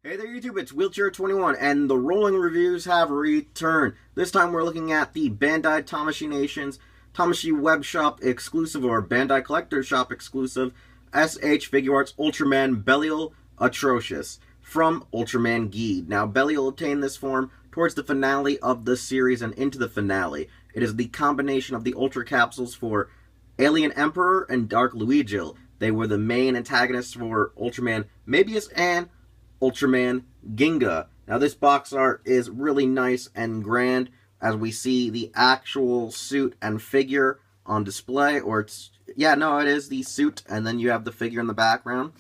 Hey there YouTube, it's Wheelchair21 and the rolling reviews have returned. This time we're looking at the Bandai Tamashii Nations Tamashii Web Shop exclusive or Bandai Collector Shop exclusive S.H.Figuarts Ultraman Belial Atrocious from Ultraman Ginga. Now Belial obtained this form towards the finale of the series and into the finale. It is the combination of the Ultra Capsules for Alien Emperor and Dark Lugiel. They were the main antagonists for Ultraman Mebius and Ultraman Ginga. Now this box art is really nice and grand as we see the actual suit and figure on display, or it is the suit and then you have the figure in the background.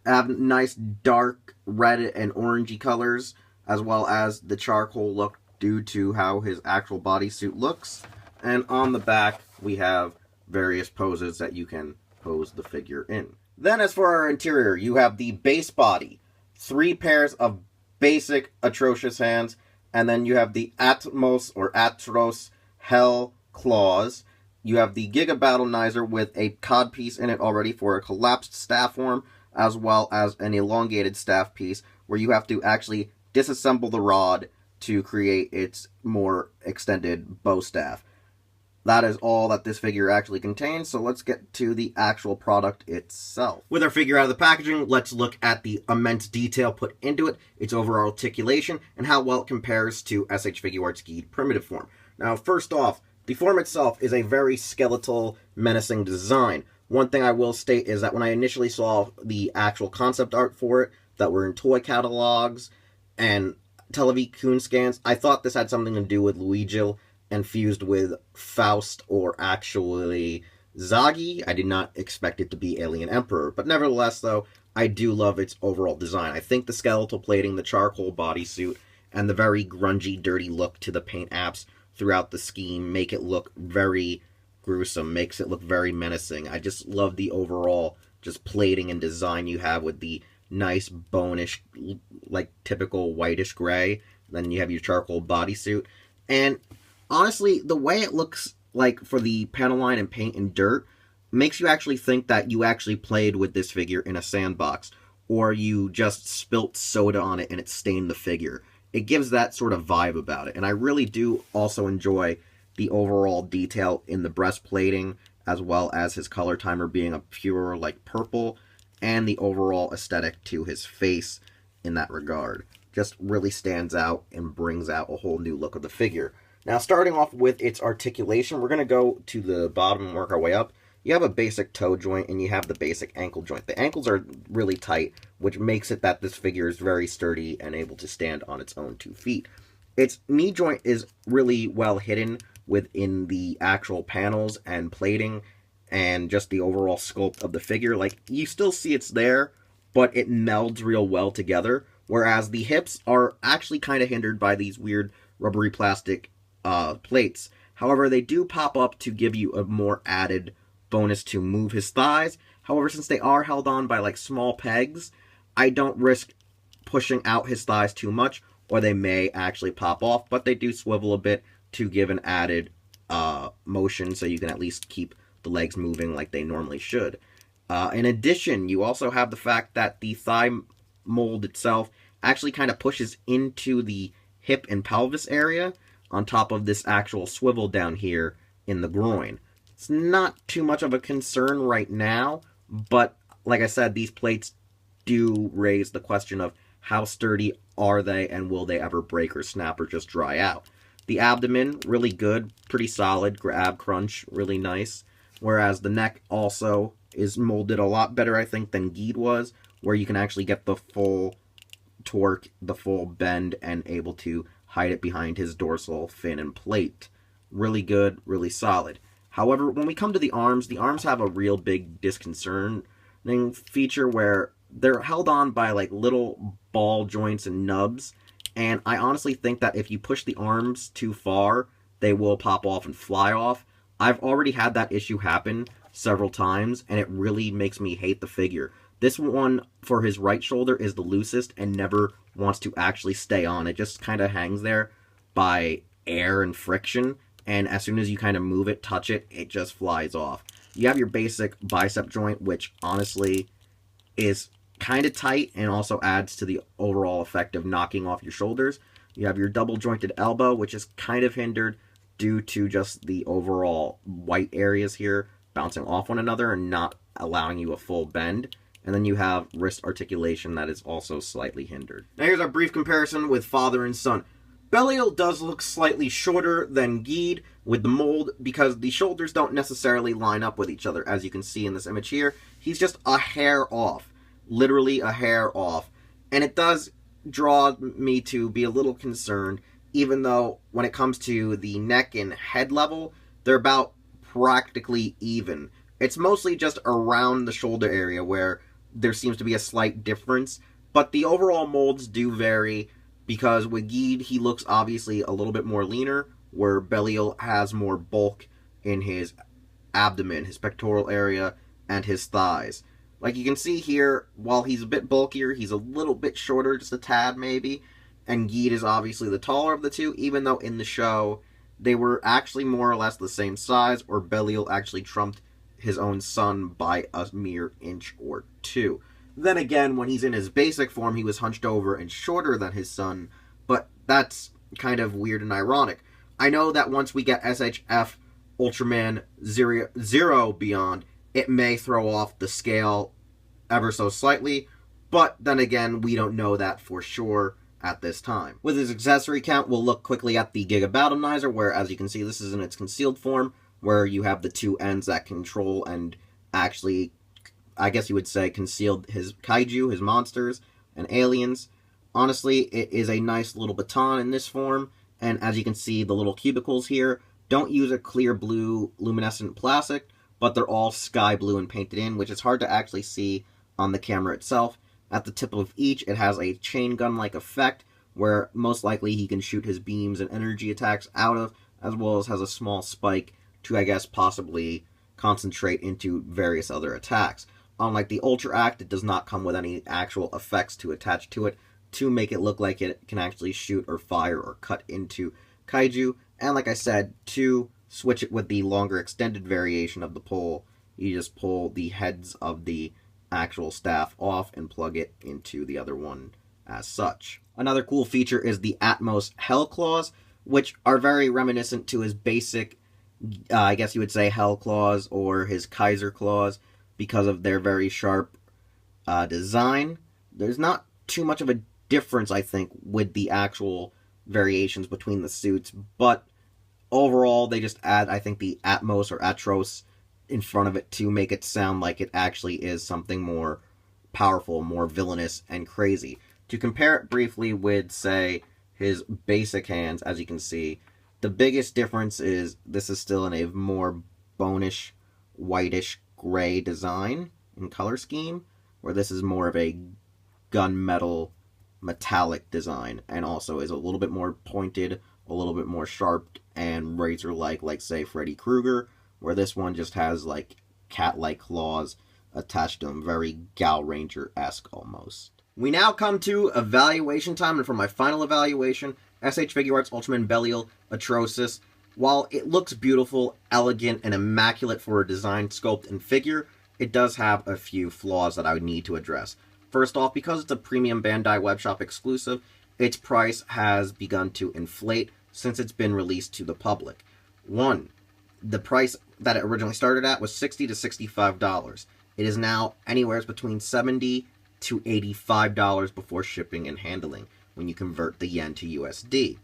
Have nice dark red and orangey colors as well as the charcoal look due to how his actual bodysuit looks. And on the back we have various poses that you can pose the figure in. Then as for our interior, you have the base body, 3 pairs of basic Atrocious hands, and then you have the Atmos or Atros Hell claws. You have the Giga Battlenizer with a codpiece in it already for a collapsed staff form, as well as an elongated staff piece where you have to actually disassemble the rod to create its more extended bow staff. That is all that this figure actually contains, so let's get to the actual product itself. With our figure out of the packaging, let's look at the immense detail put into it, its overall articulation, and how well it compares to S.H.Figuarts Ginga primitive form. Now, first off, the form itself is a very skeletal, menacing design. One thing I will state is that when I initially saw the actual concept art for it, that were in toy catalogs and Television scans, I thought this had something to do with Lugiel and fused with Faust or actually Zagi. I did not expect it to be Alien Emperor, but nevertheless though, I do love its overall design. I think the skeletal plating, the charcoal bodysuit, and the very grungy, dirty look to the paint apps throughout the scheme make it look very gruesome, makes it look very menacing. I just love the overall just plating and design you have with the nice bonish, like typical whitish gray. Then you have your charcoal bodysuit. And honestly, the way it looks like for the panel line and paint and dirt makes you actually think that you actually played with this figure in a sandbox, or you just spilt soda on it and it stained the figure. It gives that sort of vibe about it, and I really do also enjoy the overall detail in the breastplating, as well as his color timer being a pure, like, purple, and the overall aesthetic to his face in that regard. Just really stands out and brings out a whole new look of the figure. Now, starting off with its articulation, we're going to go to the bottom and work our way up. You have a basic toe joint, and you have the basic ankle joint. The ankles are really tight, which makes it that this figure is very sturdy and able to stand on its own 2 feet. Its knee joint is really well hidden within the actual panels and plating, and just the overall sculpt of the figure. Like, you still see it's there, but it melds real well together, whereas the hips are actually kind of hindered by these weird rubbery plastic plates. However, they do pop up to give you a more added bonus to move his thighs. However, since they are held on by like small pegs, I don't risk pushing out his thighs too much, or they may actually pop off, but they do swivel a bit to give an added motion so you can at least keep the legs moving like they normally should. In addition, you also have the fact that the thigh mold itself actually kind of pushes into the hip and pelvis area, on top of this actual swivel down here in the groin. It's not too much of a concern right now, but like I said, these plates do raise the question of how sturdy are they and will they ever break or snap or just dry out. The abdomen, really good, pretty solid, ab crunch, really nice, whereas the neck also is molded a lot better, I think, than Ginga was, where you can actually get the full torque, the full bend, and able to hide it behind his dorsal fin and plate. Really good, really solid. However, when we come to the arms have a real big disconcerting feature where they're held on by like little ball joints and nubs, and I honestly think that if you push the arms too far, they will pop off and fly off. I've already had that issue happen several times, and it really makes me hate the figure. This one, for his right shoulder, is the loosest and never wants to actually stay on. It just kind of hangs there by air and friction, and as soon as you kind of move it, touch it, it just flies off. You have your basic bicep joint, which honestly is kind of tight and also adds to the overall effect of knocking off your shoulders. You have your double jointed elbow, which is kind of hindered due to just the overall white areas here bouncing off one another and not allowing you a full bend. And then you have wrist articulation that is also slightly hindered. Now here's our brief comparison with father and son. Belial does look slightly shorter than Giga with the mold because the shoulders don't necessarily line up with each other. As you can see in this image here, he's just a hair off. Literally a hair off. And it does draw me to be a little concerned, even though when it comes to the neck and head level, they're about practically even. It's mostly just around the shoulder area where there seems to be a slight difference, but the overall molds do vary because with Giga, he looks obviously a little bit more leaner, where Belial has more bulk in his abdomen, his pectoral area, and his thighs. Like you can see here, while he's a bit bulkier, he's a little bit shorter, just a tad maybe, and Giga is obviously the taller of the two, even though in the show they were actually more or less the same size, or Belial actually trumped his own son by a mere inch or two. Then again, when he's in his basic form, he was hunched over and shorter than his son, but that's kind of weird and ironic. I know that once we get SHF Ultraman Zero Beyond, it may throw off the scale ever so slightly, but then again, we don't know that for sure at this time. With his accessory count, we'll look quickly at the Giga Battlenizer, where, as you can see, this is in its concealed form, where you have the two ends that control and actually, I guess you would say, concealed his Kaiju, his monsters, and aliens. Honestly, it is a nice little baton in this form, and as you can see, the little cubicles here don't use a clear blue luminescent plastic, but they're all sky blue and painted in, which is hard to actually see on the camera itself. At the tip of each, it has a chain gun-like effect, where most likely he can shoot his beams and energy attacks out of, as well as has a small spike to, I guess, possibly concentrate into various other attacks. Unlike the Ultra Act, it does not come with any actual effects to attach to it to make it look like it can actually shoot or fire or cut into Kaiju. And like I said, to switch it with the longer extended variation of the pole, you just pull the heads of the actual staff off and plug it into the other one as such. Another cool feature is the Atmos Hell Claws, which are very reminiscent to his basic, I guess you would say, Hell Claws or his Kaiser Claws because of their very sharp design. There's not too much of a difference, I think, with the actual variations between the suits, but overall, they just add, I think, the Atmos or Atros in front of it to make it sound like it actually is something more powerful, more villainous, and crazy. To compare it briefly with, say, his basic hands, as you can see, the biggest difference is this is still in a more bonish, whitish, gray design and color scheme, where this is more of a gunmetal, metallic design, and also is a little bit more pointed, a little bit more sharp, and razor-like, say, Freddy Krueger, where this one just has, like, cat-like claws attached to them, very Gal Ranger-esque almost. We now come to evaluation time, and for my final evaluation, S.H.Figuarts Ultraman Belial Atrocious. While it looks beautiful, elegant, and immaculate for a design, sculpt, and figure, it does have a few flaws that I would need to address. First off, because it's a premium Bandai Webshop exclusive, its price has begun to inflate since it's been released to the public. One, the price that it originally started at was $60 to $65. It is now anywhere between $70 to $85 before shipping and handling when you convert the yen to USD.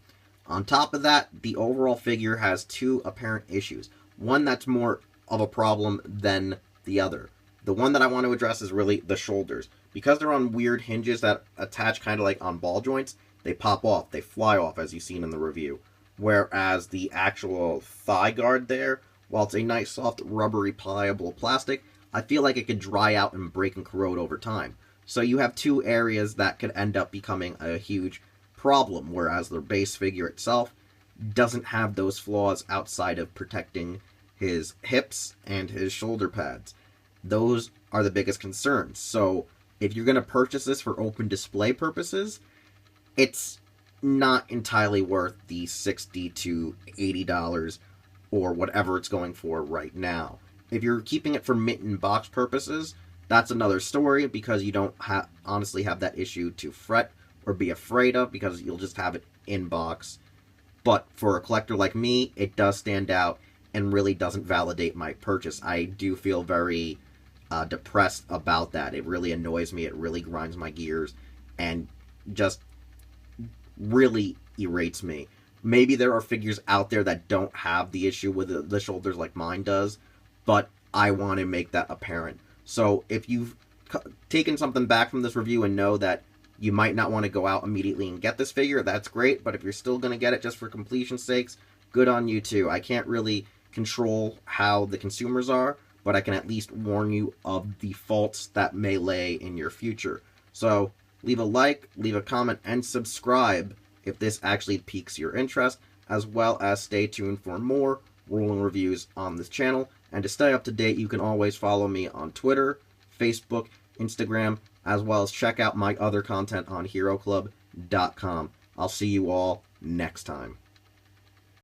On top of that, the overall figure has two apparent issues. One that's more of a problem than the other. The one that I want to address is really the shoulders. Because they're on weird hinges that attach kind of like on ball joints, they pop off, they fly off, as you've seen in the review. Whereas the actual thigh guard there, while it's a nice, soft, rubbery, pliable plastic, I feel like it could dry out and break and corrode over time. So you have two areas that could end up becoming a huge problem, whereas the base figure itself doesn't have those flaws outside of protecting his hips and his shoulder pads. Those are the biggest concerns. So if you're going to purchase this for open display purposes, it's not entirely worth the $60 to $80 or whatever it's going for right now. If you're keeping it for mint and box purposes, That's another story, because you don't honestly have that issue to fret or be afraid of, because you'll just have it in box. But for a collector like me, it does stand out and really doesn't validate my purchase. I do feel very depressed about that. It really annoys me. It really grinds my gears and just really irates me. Maybe there are figures out there that don't have the issue with the shoulders like mine does, but I want to make that apparent. So if you've taken something back from this review and know that you might not want to go out immediately and get this figure, that's great. But if you're still going to get it just for completion's sakes, good on you too. I can't really control how the consumers are, but I can at least warn you of the faults that may lay in your future. So leave a like, leave a comment, and subscribe if this actually piques your interest, as well as stay tuned for more rolling reviews on this channel. And to stay up to date, you can always follow me on Twitter, Facebook, Instagram, as well as check out my other content on HeroClub.com. I'll see you all next time.